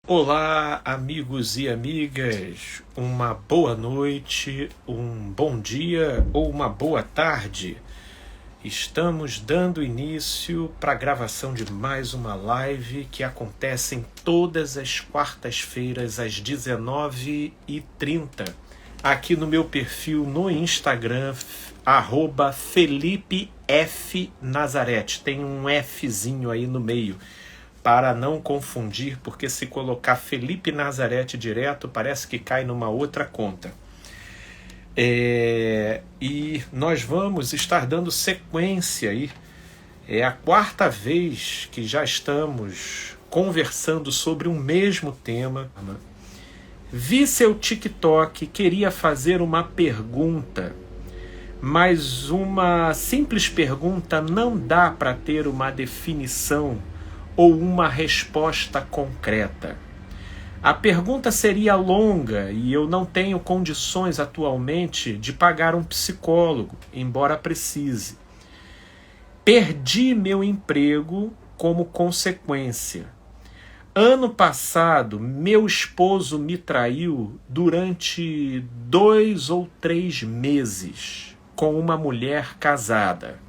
Olá, amigos e amigas, uma boa noite, um bom dia ou uma boa tarde. Estamos dando início para a gravação de mais uma live que acontece em todas as quartas-feiras às 19h30, aqui no meu perfil no Instagram, @FelipeFNazarete. Tem um Fzinho aí no meio, para não confundir, porque se colocar Felipe Nazarete direto, parece que cai numa outra conta. E nós vamos estar dando sequência aí. É a quarta vez que já estamos conversando sobre um mesmo tema. Vi seu TikTok, queria fazer uma pergunta, mas uma simples pergunta não dá para ter uma definição ou uma resposta concreta. A pergunta seria longa e eu não tenho condições atualmente de pagar um psicólogo, embora precise. Perdi meu emprego como consequência. Ano passado, meu esposo me traiu durante 2 ou 3 meses com uma mulher casada.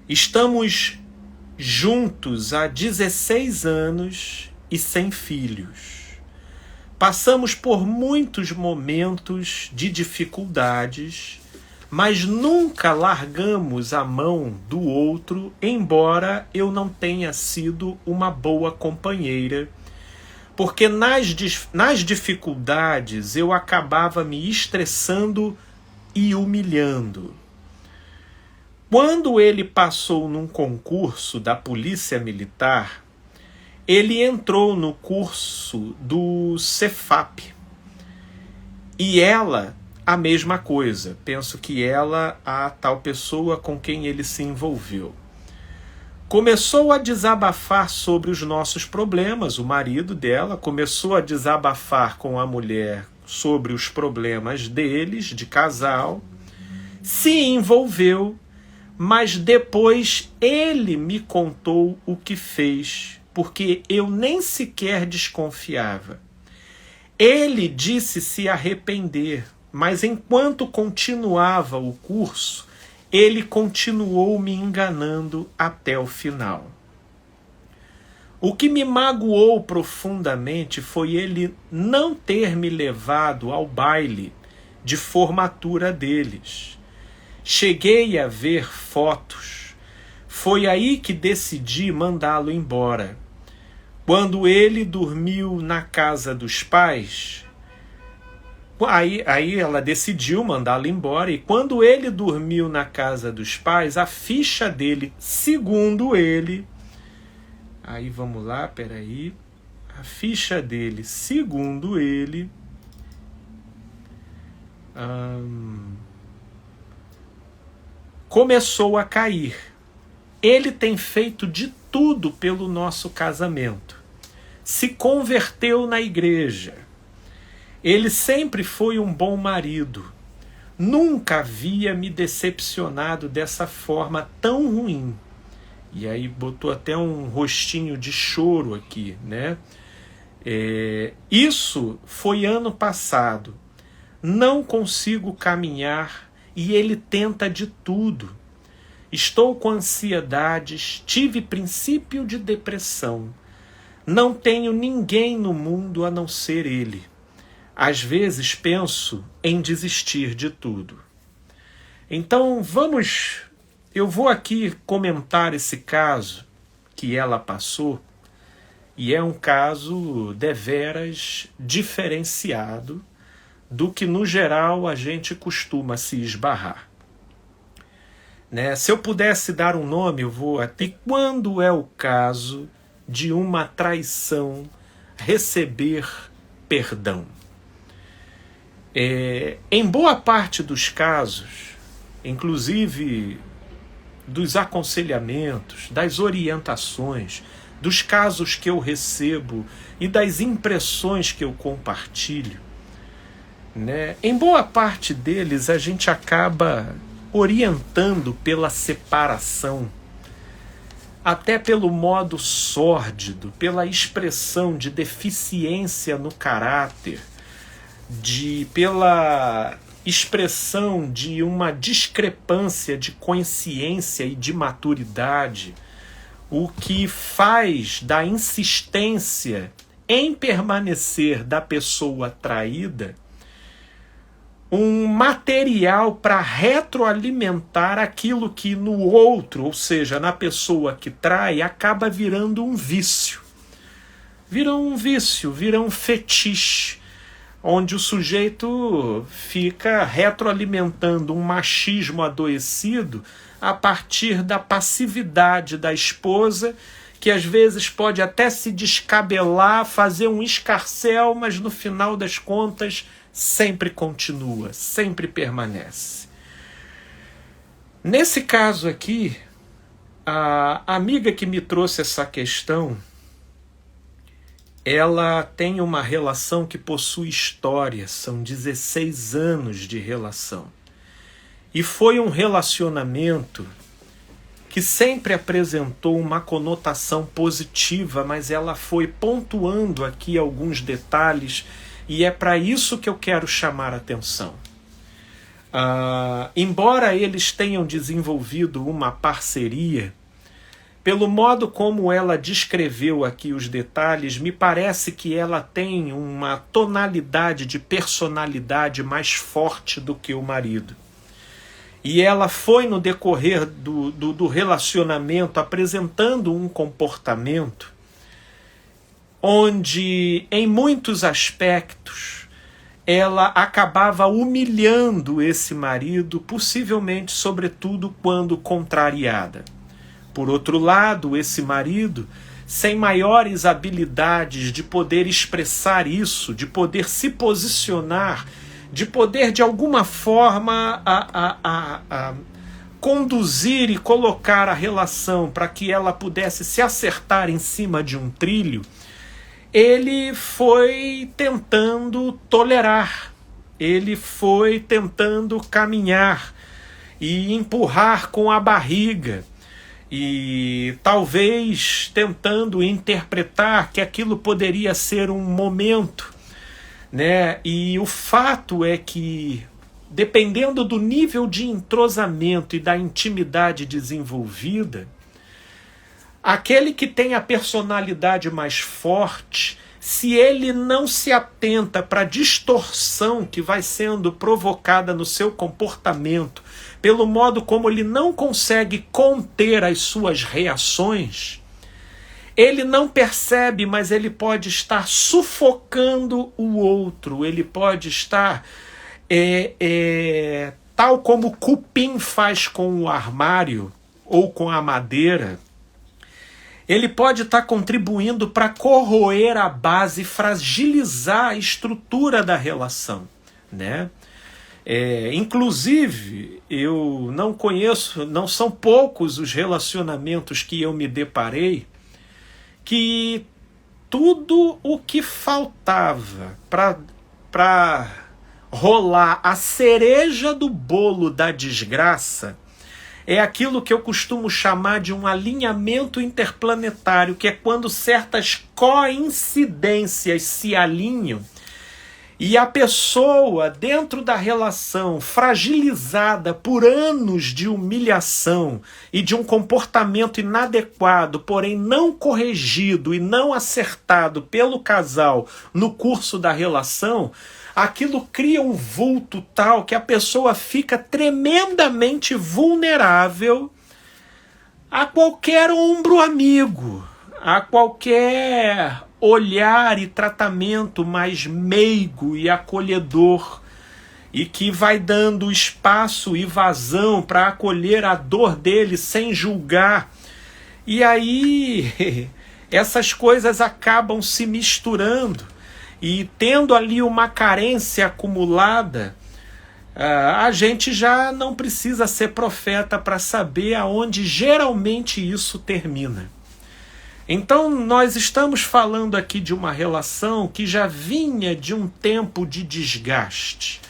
Estamos juntos há 16 anos e sem filhos. Passamos por muitos momentos de dificuldades, mas nunca largamos a mão do outro, embora eu não tenha sido uma boa companheira, porque nas dificuldades eu acabava me estressando e humilhando. Quando ele passou num concurso da Polícia Militar, ele entrou no curso do Cefap. E ela, a mesma coisa. Penso que ela, a tal pessoa com quem ele se envolveu. Começou a desabafar sobre os nossos problemas, o marido dela começou a desabafar com a mulher sobre os problemas deles, de casal, se envolveu, mas depois ele me contou o que fez, porque eu nem sequer desconfiava. Ele disse se arrepender, mas enquanto continuava o curso, ele continuou me enganando até o final. O que me magoou profundamente foi ele não ter me levado ao baile de formatura deles. Cheguei a ver fotos. Foi aí que decidi mandá-lo embora. Quando ele dormiu na casa dos pais, aí ela decidiu mandá-lo embora. E quando ele dormiu na casa dos pais, a ficha dele, segundo ele... Aí vamos lá, peraí. A ficha dele, segundo ele... começou a cair. Ele tem feito de tudo pelo nosso casamento. Se converteu na igreja. Ele sempre foi um bom marido. Nunca havia me decepcionado dessa forma tão ruim. E aí botou até um rostinho de choro aqui, né? Isso foi ano passado. Não consigo caminhar e ele tenta de tudo. Estou com ansiedades, tive princípio de depressão. Não tenho ninguém no mundo a não ser ele. Às vezes penso em desistir de tudo. Então eu vou aqui comentar esse caso que ela passou, e é um caso deveras diferenciado do que no geral a gente costuma se esbarrar. Né? Se eu pudesse dar um nome, eu vou até quando é o caso de uma traição receber perdão. Em boa parte dos casos, inclusive dos aconselhamentos, das orientações, dos casos que eu recebo e das impressões que eu compartilho, né? Em boa parte deles a gente acaba orientando pela separação, até pelo modo sórdido, pela expressão de deficiência no caráter, pela expressão de uma discrepância de consciência e de maturidade, o que faz da insistência em permanecer da pessoa traída um material para retroalimentar aquilo que no outro, ou seja, na pessoa que trai, acaba virando um vício. Vira um vício, vira um fetiche, onde o sujeito fica retroalimentando um machismo adoecido a partir da passividade da esposa, que às vezes pode até se descabelar, fazer um escarcéu, mas no final das contas sempre continua, sempre permanece. Nesse caso aqui, a amiga que me trouxe essa questão, ela tem uma relação que possui história, são 16 anos de relação. E foi um relacionamento que sempre apresentou uma conotação positiva, mas ela foi pontuando aqui alguns detalhes, e é para isso que eu quero chamar a atenção. Embora eles tenham desenvolvido uma parceria, pelo modo como ela descreveu aqui os detalhes, me parece que ela tem uma tonalidade de personalidade mais forte do que o marido. E ela foi, no decorrer do relacionamento, apresentando um comportamento onde, em muitos aspectos, ela acabava humilhando esse marido, possivelmente, sobretudo, quando contrariada. Por outro lado, esse marido, sem maiores habilidades de poder expressar isso, de poder se posicionar, de poder, de alguma forma, conduzir e colocar a relação para que ela pudesse se acertar em cima de um trilho, ele foi tentando tolerar, ele foi tentando caminhar e empurrar com a barriga, e talvez tentando interpretar que aquilo poderia ser um momento, né? E o fato é que, dependendo do nível de entrosamento e da intimidade desenvolvida, aquele que tem a personalidade mais forte, se ele não se atenta para a distorção que vai sendo provocada no seu comportamento, pelo modo como ele não consegue conter as suas reações, ele não percebe, mas ele pode estar sufocando o outro, ele pode estar, tal como o cupim faz com o armário ou com a madeira, ele pode estar contribuindo para corroer a base, fragilizar a estrutura da relação, né? Inclusive, eu não conheço, não são poucos os relacionamentos que eu me deparei, que tudo o que faltava para rolar a cereja do bolo da desgraça é aquilo que eu costumo chamar de um alinhamento interplanetário, que é quando certas coincidências se alinham e a pessoa, dentro da relação, fragilizada por anos de humilhação e de um comportamento inadequado, porém não corrigido e não acertado pelo casal no curso da relação, aquilo cria um vulto tal que a pessoa fica tremendamente vulnerável a qualquer ombro amigo, a qualquer olhar e tratamento mais meigo e acolhedor, e que vai dando espaço e vazão para acolher a dor dele sem julgar. E aí essas coisas acabam se misturando, e tendo ali uma carência acumulada, a gente já não precisa ser profeta para saber aonde geralmente isso termina. Então nós estamos falando aqui de uma relação que já vinha de um tempo de desgaste,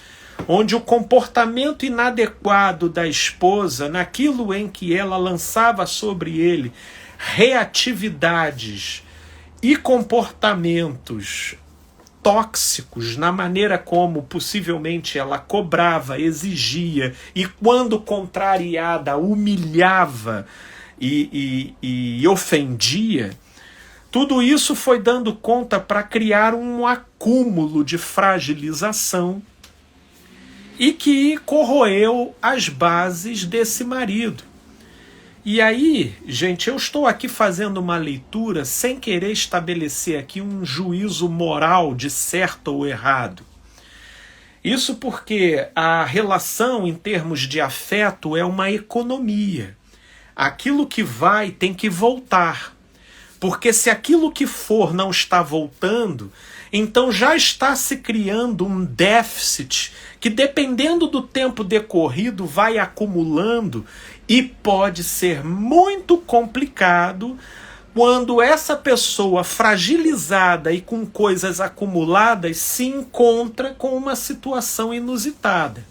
onde o comportamento inadequado da esposa, naquilo em que ela lançava sobre ele reatividades e comportamentos tóxicos na maneira como possivelmente ela cobrava, exigia e, quando contrariada, humilhava e ofendia, tudo isso foi dando conta para criar um acúmulo de fragilização e que corroeu as bases desse marido. E aí, gente, eu estou aqui fazendo uma leitura sem querer estabelecer aqui um juízo moral de certo ou errado. Isso porque a relação em termos de afeto é uma economia. Aquilo que vai tem que voltar. Porque se aquilo que for não está voltando, então já está se criando um déficit que, dependendo do tempo decorrido, vai acumulando e pode ser muito complicado quando essa pessoa fragilizada e com coisas acumuladas se encontra com uma situação inusitada.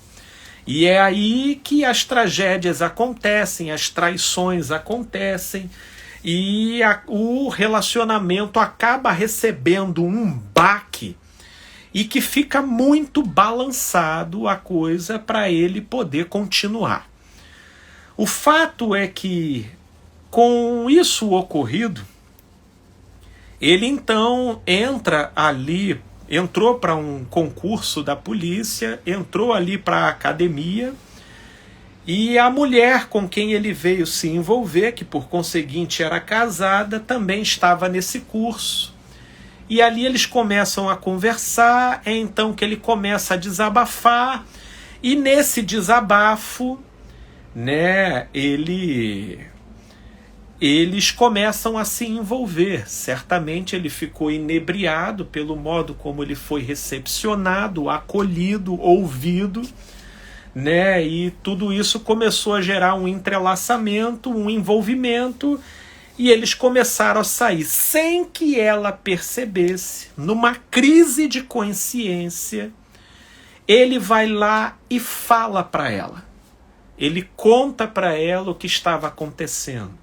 E é aí que as tragédias acontecem, as traições acontecem, e o relacionamento acaba recebendo um baque e que fica muito balançado a coisa para ele poder continuar. O fato é que, com isso ocorrido, ele então entrou para um concurso da polícia, entrou ali para a academia. E a mulher com quem ele veio se envolver, que por conseguinte era casada, também estava nesse curso. E ali eles começam a conversar, é então que ele começa a desabafar, e nesse desabafo, né, eles começam a se envolver. Certamente ele ficou inebriado pelo modo como ele foi recepcionado, acolhido, ouvido, né? E tudo isso começou a gerar um entrelaçamento, um envolvimento, e eles começaram a sair sem que ela percebesse. Numa crise de consciência, ele vai lá e fala para ela. Ele conta para ela o que estava acontecendo.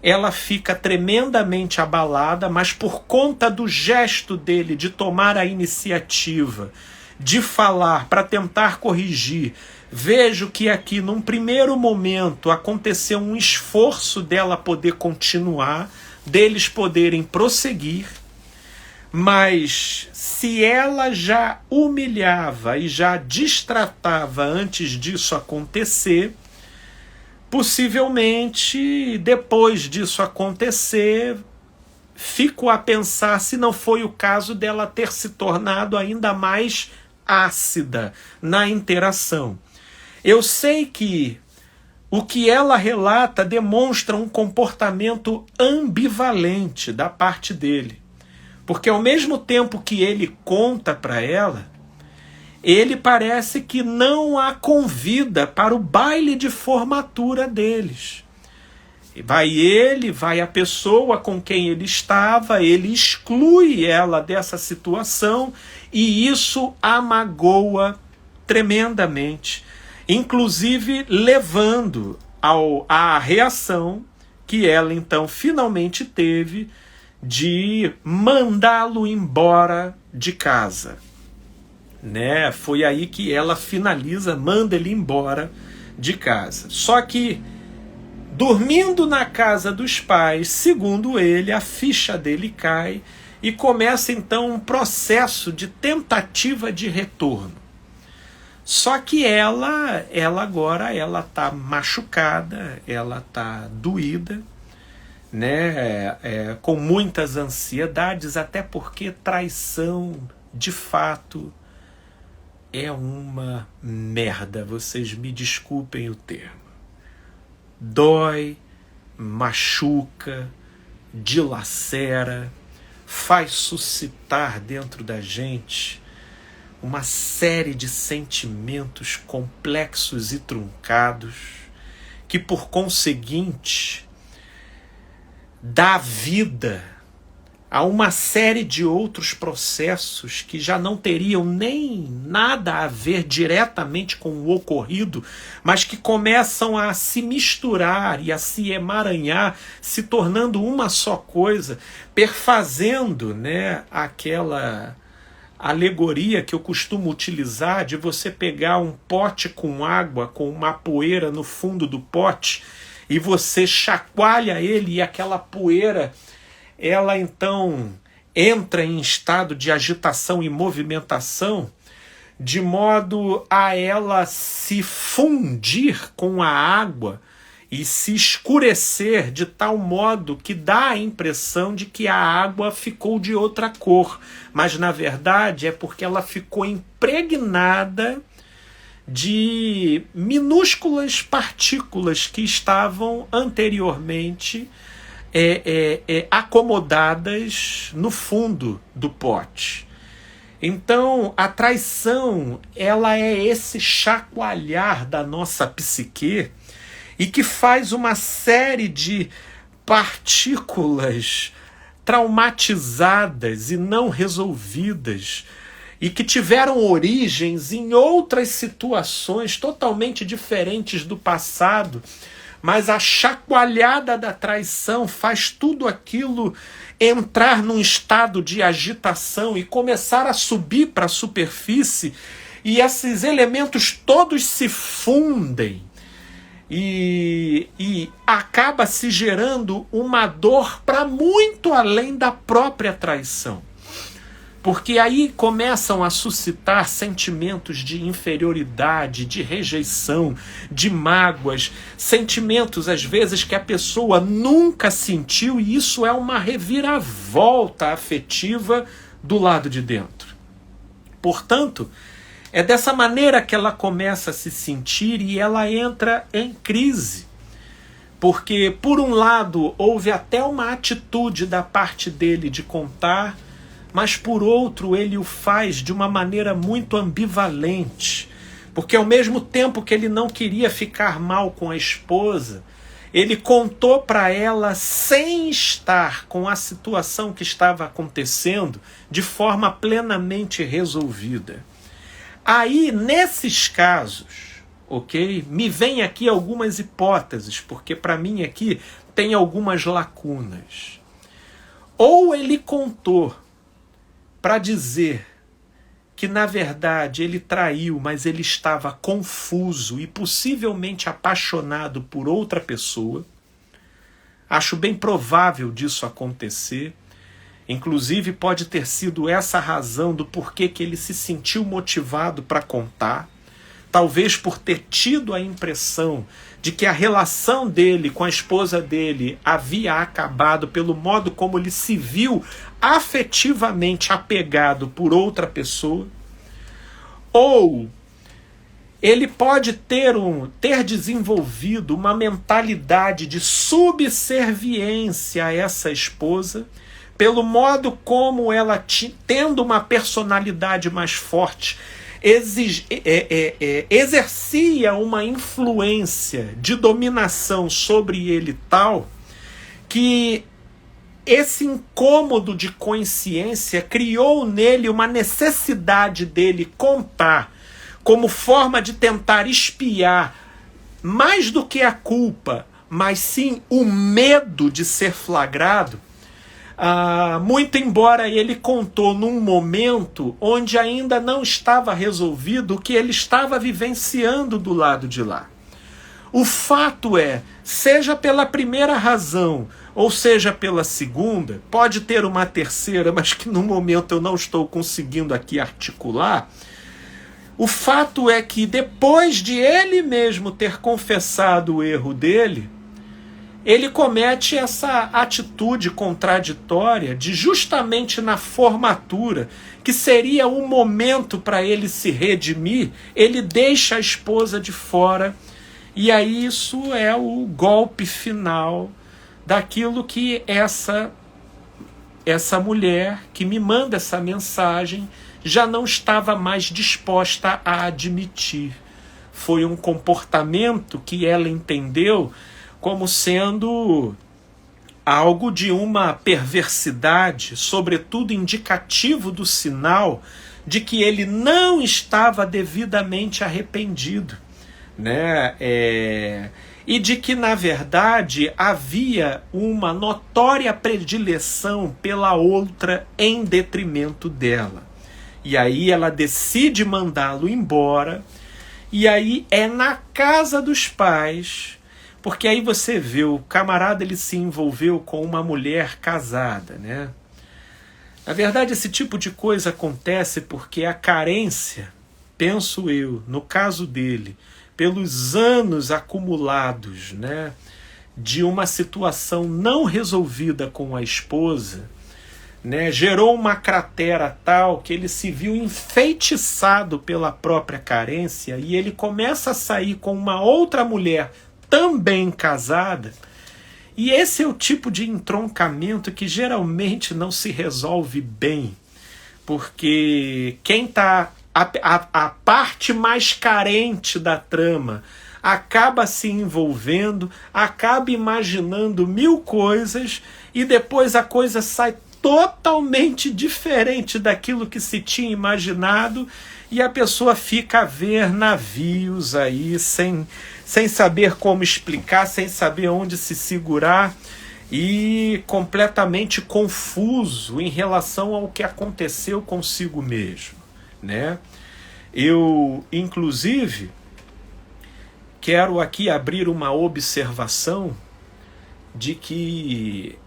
Ela fica tremendamente abalada, mas por conta do gesto dele de tomar a iniciativa, de falar para tentar corrigir, vejo que aqui num primeiro momento aconteceu um esforço dela poder continuar, deles poderem prosseguir, mas se ela já humilhava e já destratava antes disso acontecer, possivelmente depois disso acontecer, fico a pensar se não foi o caso dela ter se tornado ainda mais ácida na interação. Eu sei que o que ela relata demonstra um comportamento ambivalente da parte dele. Porque ao mesmo tempo que ele conta para ela, ele parece que não a convida para o baile de formatura deles. Vai a pessoa com quem ele estava, ele exclui ela dessa situação e isso a magoa tremendamente, inclusive levando à reação que ela então finalmente teve de mandá-lo embora de casa. Né? Foi aí que ela finaliza, manda ele embora de casa. Só que dormindo na casa dos pais, segundo ele, a ficha dele cai e começa então um processo de tentativa de retorno. Só que ela agora está machucada, ela está doída, né? Com muitas ansiedades, até porque traição, de fato, é uma merda. Vocês me desculpem o termo. Dói, machuca, dilacera, faz suscitar dentro da gente uma série de sentimentos complexos e truncados que, por conseguinte, dá vida a uma série de outros processos que já não teriam nem nada a ver diretamente com o ocorrido, mas que começam a se misturar e a se emaranhar, se tornando uma só coisa, perfazendo, né, aquela alegoria que eu costumo utilizar de você pegar um pote com água, com uma poeira no fundo do pote, e você chacoalha ele e aquela poeira, ela então entra em estado de agitação e movimentação, de modo a ela se fundir com a água e se escurecer de tal modo que dá a impressão de que a água ficou de outra cor, mas na verdade é porque ela ficou impregnada de minúsculas partículas que estavam anteriormente acomodadas no fundo do pote. Então, a traição, ela é esse chacoalhar da nossa psique e que faz uma série de partículas traumatizadas e não resolvidas e que tiveram origens em outras situações totalmente diferentes do passado, mas a chacoalhada da traição faz tudo aquilo entrar num estado de agitação e começar a subir para a superfície, e esses elementos todos se fundem e acaba se gerando uma dor para muito além da própria traição. Porque aí começam a suscitar sentimentos de inferioridade, de rejeição, de mágoas, sentimentos às vezes que a pessoa nunca sentiu, e isso é uma reviravolta afetiva do lado de dentro. Portanto, é dessa maneira que ela começa a se sentir e ela entra em crise. Porque, por um lado, houve até uma atitude da parte dele de contar, mas por outro ele o faz de uma maneira muito ambivalente, porque ao mesmo tempo que ele não queria ficar mal com a esposa, ele contou para ela sem estar com a situação que estava acontecendo de forma plenamente resolvida. Aí, nesses casos, ok, me vem aqui algumas hipóteses, porque para mim aqui tem algumas lacunas. Ou ele contou para dizer que, na verdade, ele traiu, mas ele estava confuso e possivelmente apaixonado por outra pessoa. Acho bem provável disso acontecer. Inclusive, pode ter sido essa a razão do porquê que ele se sentiu motivado para contar. Talvez por ter tido a impressão de que a relação dele com a esposa dele havia acabado pelo modo como ele se viu afetivamente apegado por outra pessoa. Ou ele pode ter desenvolvido uma mentalidade de subserviência a essa esposa, pelo modo como ela, tendo uma personalidade mais forte, exercia uma influência de dominação sobre ele tal que esse incômodo de consciência criou nele uma necessidade dele contar como forma de tentar espiar mais do que a culpa, mas sim o medo de ser flagrado. Muito embora ele contou num momento onde ainda não estava resolvido o que ele estava vivenciando do lado de lá. O fato é, seja pela primeira razão, ou seja pela segunda, pode ter uma terceira, mas que no momento eu não estou conseguindo aqui articular, o fato é que depois de ele mesmo ter confessado o erro dele, ele comete essa atitude contraditória de, justamente na formatura, que seria o momento para ele se redimir, ele deixa a esposa de fora, e aí isso é o golpe final daquilo que essa mulher que me manda essa mensagem já não estava mais disposta a admitir. Foi um comportamento que ela entendeu como sendo algo de uma perversidade, sobretudo indicativo do sinal de que ele não estava devidamente arrependido, né? E de que, na verdade, havia uma notória predileção pela outra em detrimento dela. E aí ela decide mandá-lo embora, e aí é na casa dos pais, porque aí você vê, o camarada ele se envolveu com uma mulher casada, né? Na verdade, esse tipo de coisa acontece porque a carência, penso eu, no caso dele, pelos anos acumulados, né, de uma situação não resolvida com a esposa, né, gerou uma cratera tal que ele se viu enfeitiçado pela própria carência e ele começa a sair com uma outra mulher também casada. E esse é o tipo de entroncamento que geralmente não se resolve bem, porque quem está a parte mais carente da trama acaba se envolvendo, acaba imaginando mil coisas e depois a coisa sai totalmente diferente daquilo que se tinha imaginado e a pessoa fica a ver navios aí sem saber como explicar, sem saber onde se segurar e completamente confuso em relação ao que aconteceu consigo mesmo, né? Eu, inclusive, quero aqui abrir uma observação de que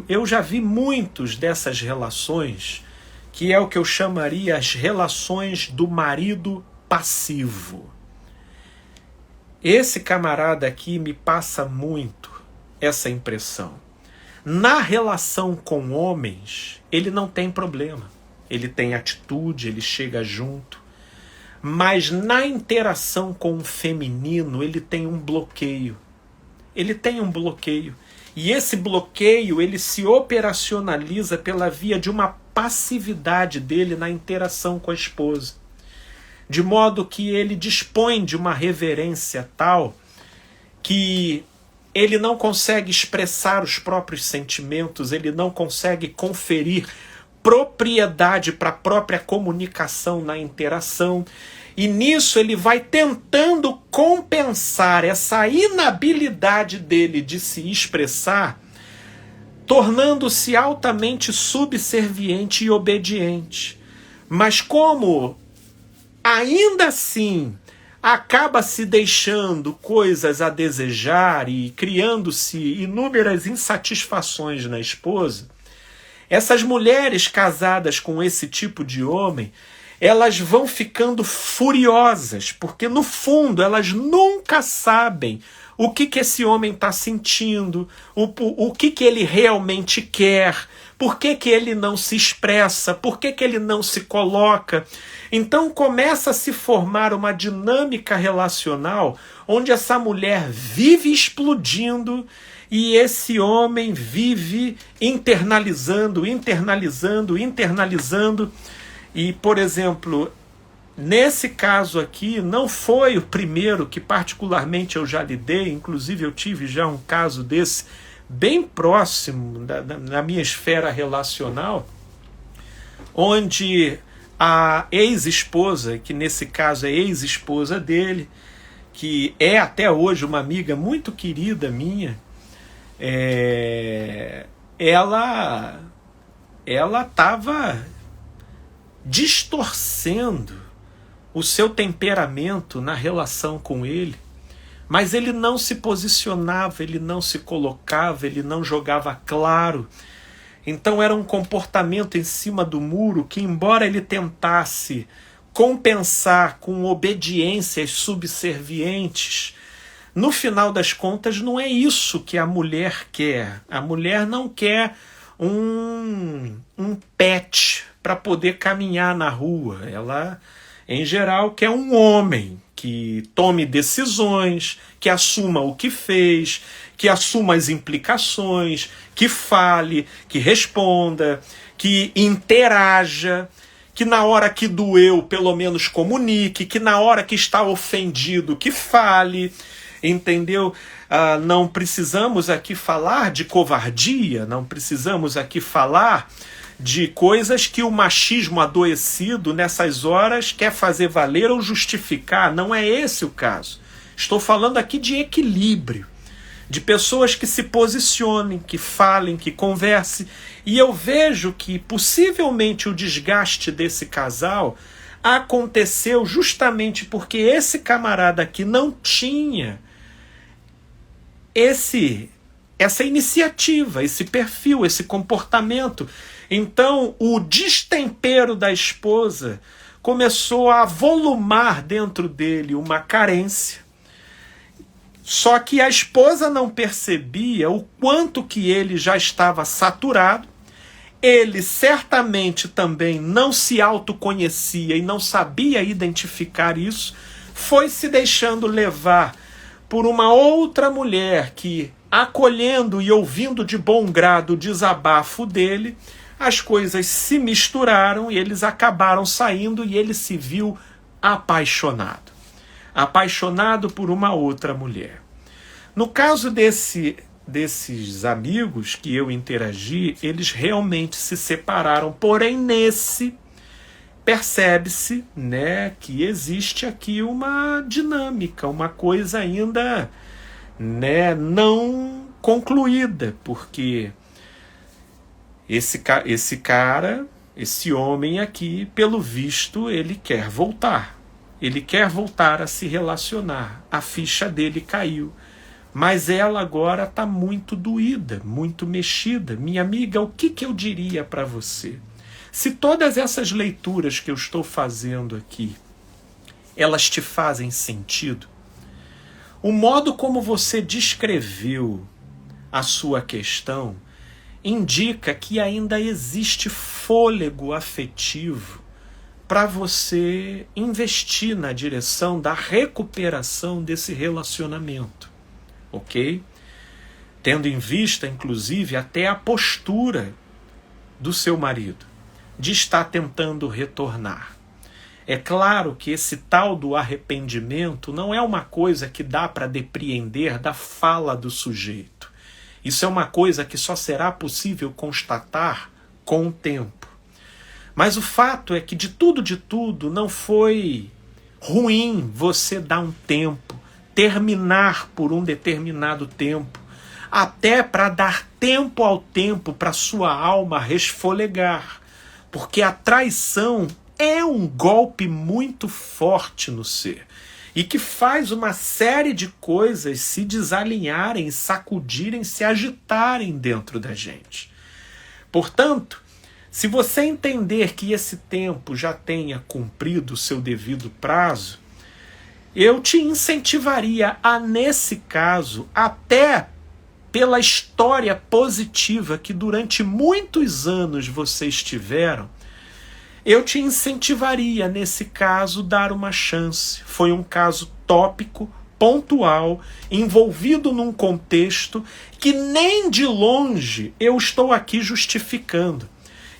eu já vi muitos dessas relações, que é o que eu chamaria as relações do marido passivo. Esse camarada aqui me passa muito essa impressão. Na relação com homens, ele não tem problema. Ele tem atitude, ele chega junto. Mas na interação com o feminino, ele tem um bloqueio. Ele tem um bloqueio. E esse bloqueio, ele se operacionaliza pela via de uma passividade dele na interação com a esposa. De modo que ele dispõe de uma reverência tal que ele não consegue expressar os próprios sentimentos, ele não consegue conferir propriedade para a própria comunicação na interação. E nisso ele vai tentando compensar essa inabilidade dele de se expressar, tornando-se altamente subserviente e obediente. Mas como ainda assim acaba se deixando coisas a desejar e criando-se inúmeras insatisfações na esposa, essas mulheres casadas com esse tipo de homem, elas vão ficando furiosas, porque no fundo elas nunca sabem o que esse homem está sentindo, o que ele realmente quer, por que ele não se expressa, por que ele não se coloca. Então começa a se formar uma dinâmica relacional onde essa mulher vive explodindo e esse homem vive internalizando. E, por exemplo, nesse caso aqui, não foi o primeiro que particularmente eu já lidei, inclusive eu tive já um caso desse bem próximo na minha esfera relacional, onde a ex-esposa, que nesse caso é ex-esposa dele, que é até hoje uma amiga muito querida minha, ela estava distorcendo o seu temperamento na relação com ele, mas ele não se posicionava, ele não se colocava, ele não jogava claro. Então era um comportamento em cima do muro que, embora ele tentasse compensar com obediências subservientes, no final das contas não é isso que a mulher quer. A mulher não quer um pet para poder caminhar na rua. Ela, em geral, quer um homem que tome decisões, que assuma o que fez, que assuma as implicações, que fale, que responda, que interaja, que na hora que doeu, pelo menos comunique, que na hora que está ofendido, que fale. entendeu? Não precisamos aqui falar de covardia, não precisamos aqui falar de coisas que o machismo adoecido nessas horas quer fazer valer ou justificar. Não é esse o caso. Estou falando aqui de equilíbrio, de pessoas que se posicionem, que falem, que conversem. E eu vejo que possivelmente o desgaste desse casal aconteceu justamente porque esse camarada aqui não tinha essa iniciativa, esse perfil, esse comportamento. Então, o destempero da esposa começou a volumar dentro dele uma carência. Só que a esposa não percebia o quanto que ele já estava saturado. Ele certamente também não se autoconhecia e não sabia identificar isso. Foi se deixando levar por uma outra mulher que, acolhendo e ouvindo de bom grado o desabafo dele, as coisas se misturaram e eles acabaram saindo e ele se viu apaixonado. Apaixonado por uma outra mulher. No caso desses amigos que eu interagi, eles realmente se separaram, porém nesse percebe-se, né, que existe aqui uma dinâmica, uma coisa ainda, né, não concluída, porque esse cara, esse homem aqui, pelo visto, ele quer voltar. Ele quer voltar a se relacionar. A ficha dele caiu. Mas ela agora está muito doída, muito mexida. Minha amiga, o que eu diria para você? Se todas essas leituras que eu estou fazendo aqui, elas te fazem sentido, o modo como você descreveu a sua questão indica que ainda existe fôlego afetivo para você investir na direção da recuperação desse relacionamento, ok? Tendo em vista, inclusive, até a postura do seu marido, de estar tentando retornar. É claro que esse tal do arrependimento não é uma coisa que dá para depreender da fala do sujeito. Isso é uma coisa que só será possível constatar com o tempo. Mas o fato é que de tudo não foi ruim você dar um tempo, terminar por um determinado tempo, até para dar tempo ao tempo para sua alma resfolegar. Porque a traição é um golpe muito forte no ser e que faz uma série de coisas se desalinharem, sacudirem, se agitarem dentro da gente. Portanto, se você entender que esse tempo já tenha cumprido o seu devido prazo, eu te incentivaria a, nesse caso, até pela história positiva que durante muitos anos vocês tiveram, eu te incentivaria, nesse caso, dar uma chance. Foi um caso tópico, pontual, envolvido num contexto que nem de longe eu estou aqui justificando.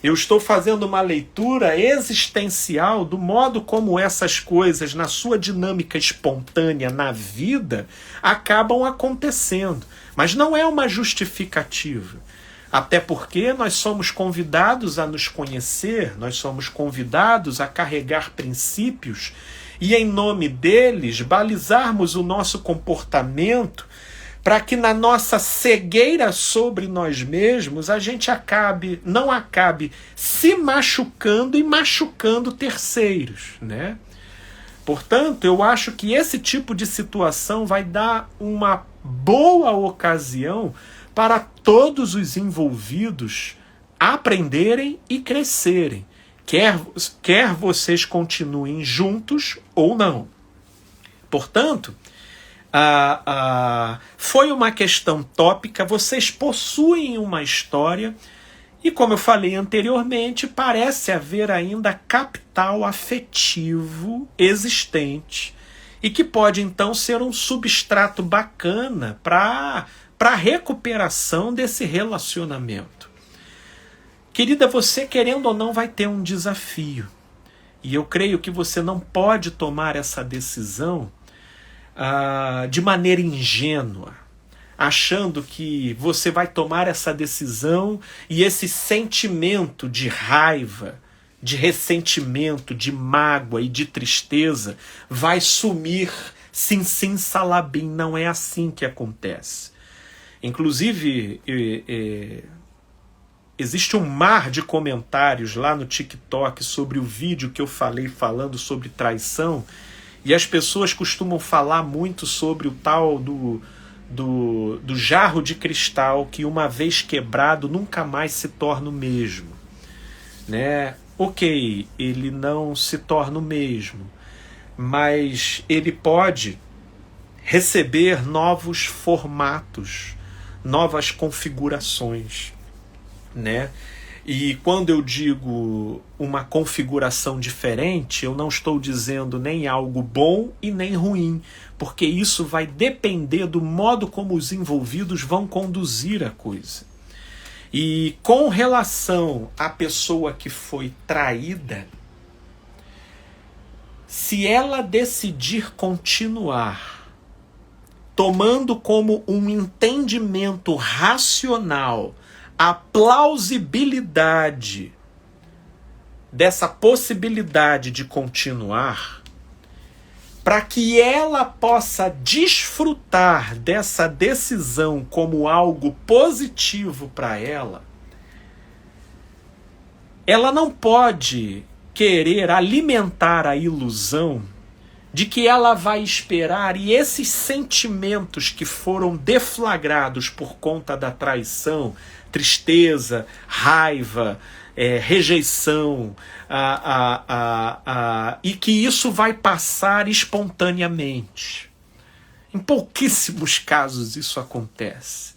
Eu estou fazendo uma leitura existencial do modo como essas coisas, na sua dinâmica espontânea na vida, acabam acontecendo. Mas não é uma justificativa. Até porque nós somos convidados a nos conhecer, nós somos convidados a carregar princípios e, em nome deles, balizarmos o nosso comportamento para que na nossa cegueira sobre nós mesmos a gente não acabe se machucando e machucando terceiros, né? Portanto, eu acho que esse tipo de situação vai dar uma boa ocasião para todos os envolvidos aprenderem e crescerem, quer vocês continuem juntos ou não. Portanto, foi uma questão tópica, vocês possuem uma história e, como eu falei anteriormente, parece haver ainda capital afetivo existente e que pode então ser um substrato bacana para a recuperação desse relacionamento. Querida, você querendo ou não vai ter um desafio. E eu creio que você não pode tomar essa decisão de maneira ingênua, achando que você vai tomar essa decisão e esse sentimento de raiva, de ressentimento, de mágoa e de tristeza vai sumir sim salabim. Não é assim que acontece. Inclusive, existe um mar de comentários lá no TikTok sobre o vídeo que eu falei falando sobre traição, e as pessoas costumam falar muito sobre o tal do jarro de cristal que, uma vez quebrado, nunca mais se torna o mesmo, né? Ok, ele não se torna o mesmo, mas ele pode receber novos formatos, novas configurações, né? E quando eu digo uma configuração diferente, eu não estou dizendo nem algo bom e nem ruim, porque isso vai depender do modo como os envolvidos vão conduzir a coisa. E com relação à pessoa que foi traída, se ela decidir continuar tomando como um entendimento racional a plausibilidade dessa possibilidade de continuar, para que ela possa desfrutar dessa decisão como algo positivo para ela, ela não pode querer alimentar a ilusão de que ela vai esperar e esses sentimentos que foram deflagrados por conta da traição, tristeza, raiva, rejeição, e que isso vai passar espontaneamente. Em pouquíssimos casos isso acontece.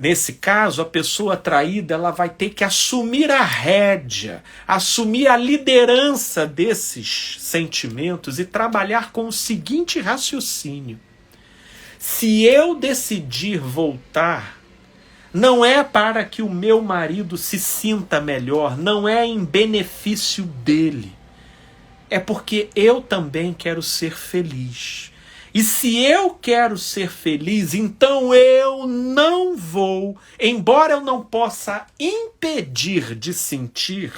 Nesse caso, a pessoa traída ela vai ter que assumir a rédea, assumir a liderança desses sentimentos e trabalhar com o seguinte raciocínio: se eu decidir voltar, não é para que o meu marido se sinta melhor, não é em benefício dele. É porque eu também quero ser feliz. E se eu quero ser feliz, então eu não vou, embora eu não possa impedir de sentir,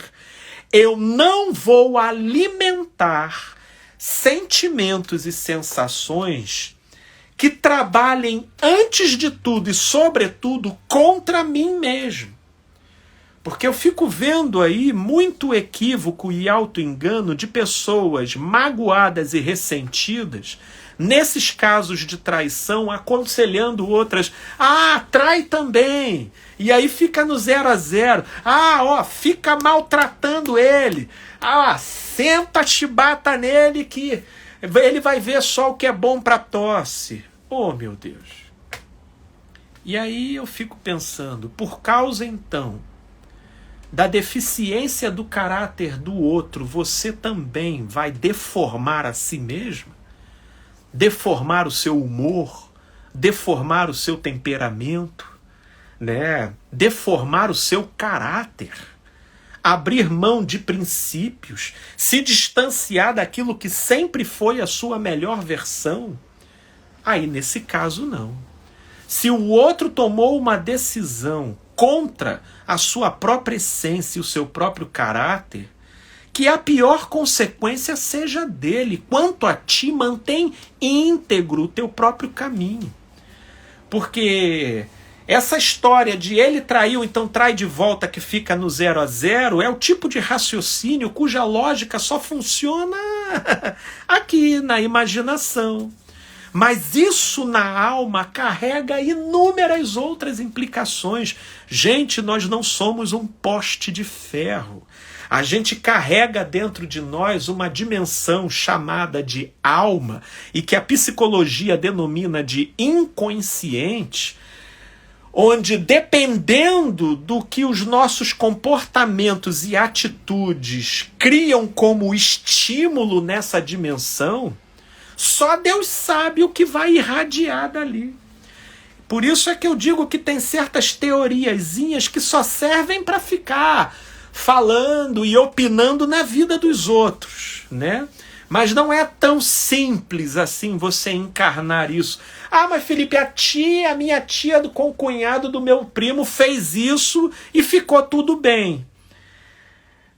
eu não vou alimentar sentimentos e sensações que trabalhem antes de tudo e sobretudo contra mim mesmo. Porque eu fico vendo aí muito equívoco e auto-engano de pessoas magoadas e ressentidas, nesses casos de traição, aconselhando outras, trai também, e aí fica no 0 a 0, fica maltratando ele, senta a chibata nele que ele vai ver só o que é bom para tosse. Oh, meu Deus. E aí eu fico pensando, por causa então da deficiência do caráter do outro, você também vai deformar a si mesmo? Deformar o seu humor, deformar o seu temperamento, né? Deformar o seu caráter, abrir mão de princípios, se distanciar daquilo que sempre foi a sua melhor versão? Aí, nesse caso, não. Se o outro tomou uma decisão contra a sua própria essência e o seu próprio caráter, que a pior consequência seja dele. Quanto a ti, mantém íntegro o teu próprio caminho. Porque essa história de ele traiu, então trai de volta, que fica no 0 a 0, é o tipo de raciocínio cuja lógica só funciona aqui na imaginação. Mas isso na alma carrega inúmeras outras implicações. Gente, nós não somos um poste de ferro. A gente carrega dentro de nós uma dimensão chamada de alma e que a psicologia denomina de inconsciente, onde, dependendo do que os nossos comportamentos e atitudes criam como estímulo nessa dimensão, só Deus sabe o que vai irradiar dali. Por isso é que eu digo que tem certas teoriazinhas que só servem para ficar falando e opinando na vida dos outros, né? Mas não é tão simples assim você encarnar isso. Ah, mas Felipe, a minha tia com o cunhado do meu primo fez isso e ficou tudo bem.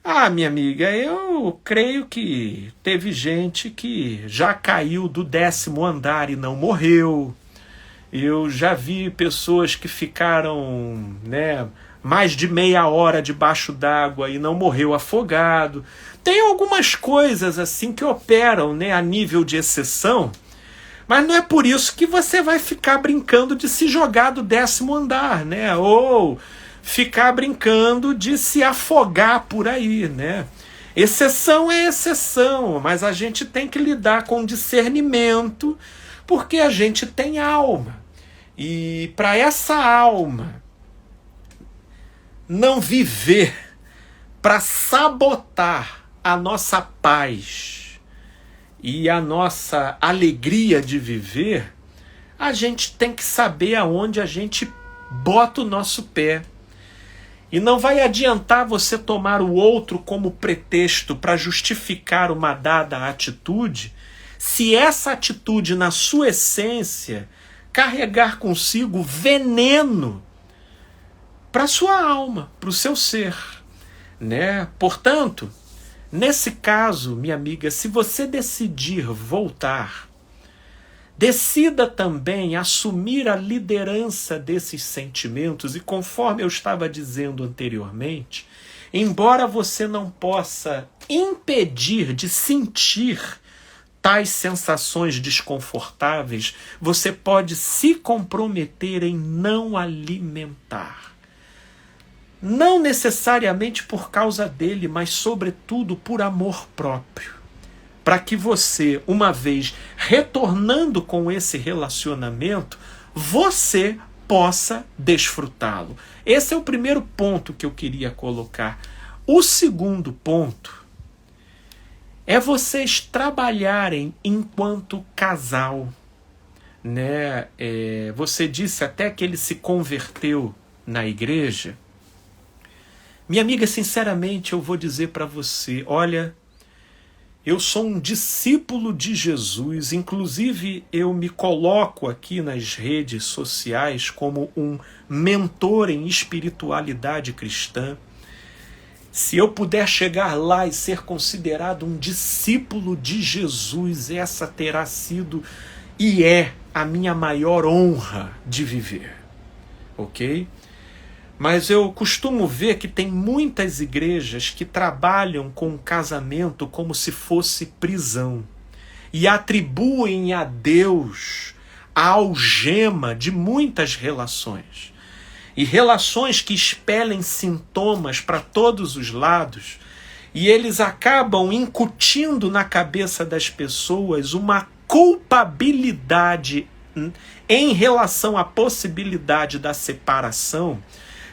Ah, minha amiga, eu creio que teve gente que já caiu do 10º andar e não morreu. Eu já vi pessoas que ficaram, mais de meia hora debaixo d'água e não morreu afogado. Tem algumas coisas assim que operam, a nível de exceção, mas não é por isso que você vai ficar brincando de se jogar do 10º andar, ou ficar brincando de se afogar por aí, Exceção é exceção, mas a gente tem que lidar com discernimento, porque a gente tem alma. E para essa alma não viver para sabotar a nossa paz e a nossa alegria de viver, a gente tem que saber aonde a gente bota o nosso pé. E não vai adiantar você tomar o outro como pretexto para justificar uma dada atitude, se essa atitude, na sua essência, carregar consigo veneno para a sua alma, para o seu ser. Portanto, nesse caso, minha amiga, se você decidir voltar, decida também assumir a liderança desses sentimentos e, conforme eu estava dizendo anteriormente, embora você não possa impedir de sentir tais sensações desconfortáveis, você pode se comprometer em não alimentar. Não necessariamente por causa dele, mas sobretudo por amor próprio. Para que você, uma vez retornando com esse relacionamento, você possa desfrutá-lo. Esse é o primeiro ponto que eu queria colocar. O segundo ponto é vocês trabalharem enquanto casal. Você disse até que ele se converteu na igreja. Minha amiga, sinceramente, eu vou dizer para você, olha, eu sou um discípulo de Jesus, inclusive eu me coloco aqui nas redes sociais como um mentor em espiritualidade cristã. Se eu puder chegar lá e ser considerado um discípulo de Jesus, essa terá sido e é a minha maior honra de viver, ok? Mas eu costumo ver que tem muitas igrejas que trabalham com o casamento como se fosse prisão e atribuem a Deus a algema de muitas relações. E relações que expelem sintomas para todos os lados, e eles acabam incutindo na cabeça das pessoas uma culpabilidade em relação à possibilidade da separação,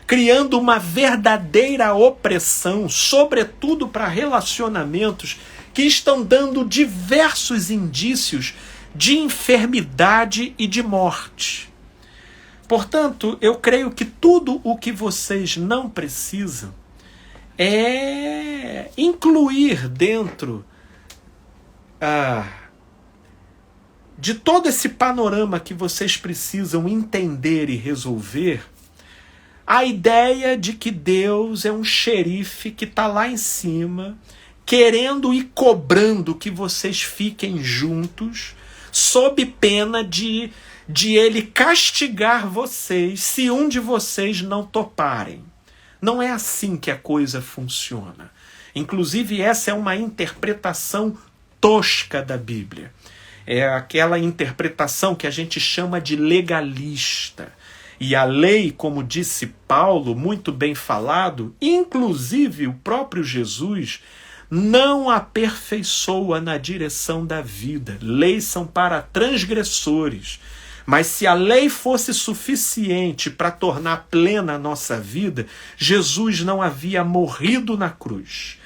criando uma verdadeira opressão, sobretudo para relacionamentos que estão dando diversos indícios de enfermidade e de morte. Portanto, eu creio que tudo o que vocês não precisam é incluir dentro de todo esse panorama que vocês precisam entender e resolver, a ideia de que Deus é um xerife que está lá em cima, querendo e cobrando que vocês fiquem juntos, sob pena de ele castigar vocês se um de vocês não toparem. Não é assim que a coisa funciona. Inclusive, essa é uma interpretação tosca da Bíblia. É aquela interpretação que a gente chama de legalista. E a lei, como disse Paulo, muito bem falado, inclusive o próprio Jesus, não aperfeiçoa na direção da vida. Leis são para transgressores. Mas se a lei fosse suficiente para tornar plena a nossa vida, Jesus não havia morrido na cruz.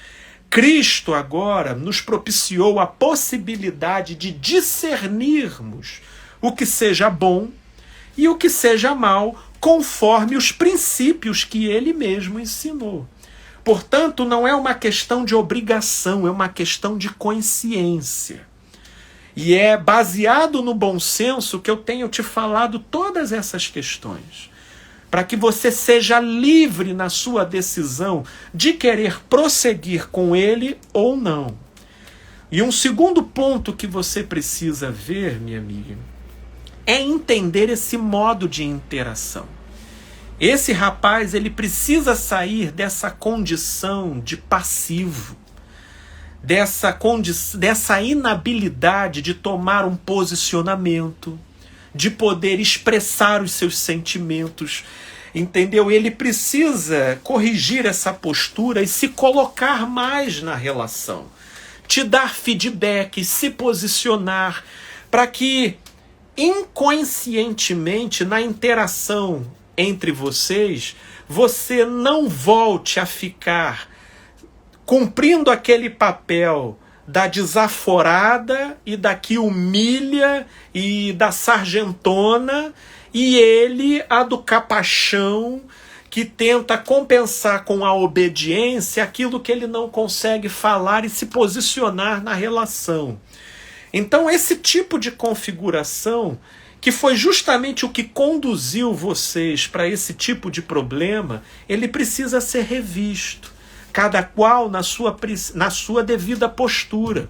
Cristo agora nos propiciou a possibilidade de discernirmos o que seja bom e o que seja mal, conforme os princípios que ele mesmo ensinou. Portanto, não é uma questão de obrigação, é uma questão de consciência. E é baseado no bom senso que eu tenho te falado todas essas questões, para que você seja livre na sua decisão de querer prosseguir com ele ou não. E um segundo ponto que você precisa ver, minha amiga, é entender esse modo de interação. Esse rapaz, ele precisa sair dessa condição de passivo, dessa inabilidade de tomar um posicionamento, de poder expressar os seus sentimentos, entendeu? Ele precisa corrigir essa postura e se colocar mais na relação, te dar feedback, se posicionar, para que inconscientemente na interação entre vocês, você não volte a ficar cumprindo aquele papel da desaforada e da que humilha e da sargentona, e ele a do capachão que tenta compensar com a obediência aquilo que ele não consegue falar e se posicionar na relação. Então esse tipo de configuração, que foi justamente o que conduziu vocês para esse tipo de problema, ele precisa ser revisto, cada qual na sua devida postura,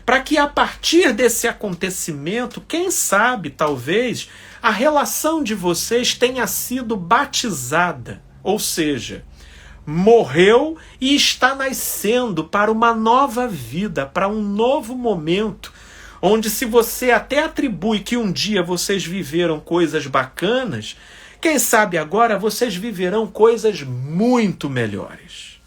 para que a partir desse acontecimento, quem sabe, talvez, a relação de vocês tenha sido batizada, ou seja, morreu e está nascendo para uma nova vida, para um novo momento, onde se você até atribui que um dia vocês viveram coisas bacanas, quem sabe agora vocês viverão coisas muito melhores.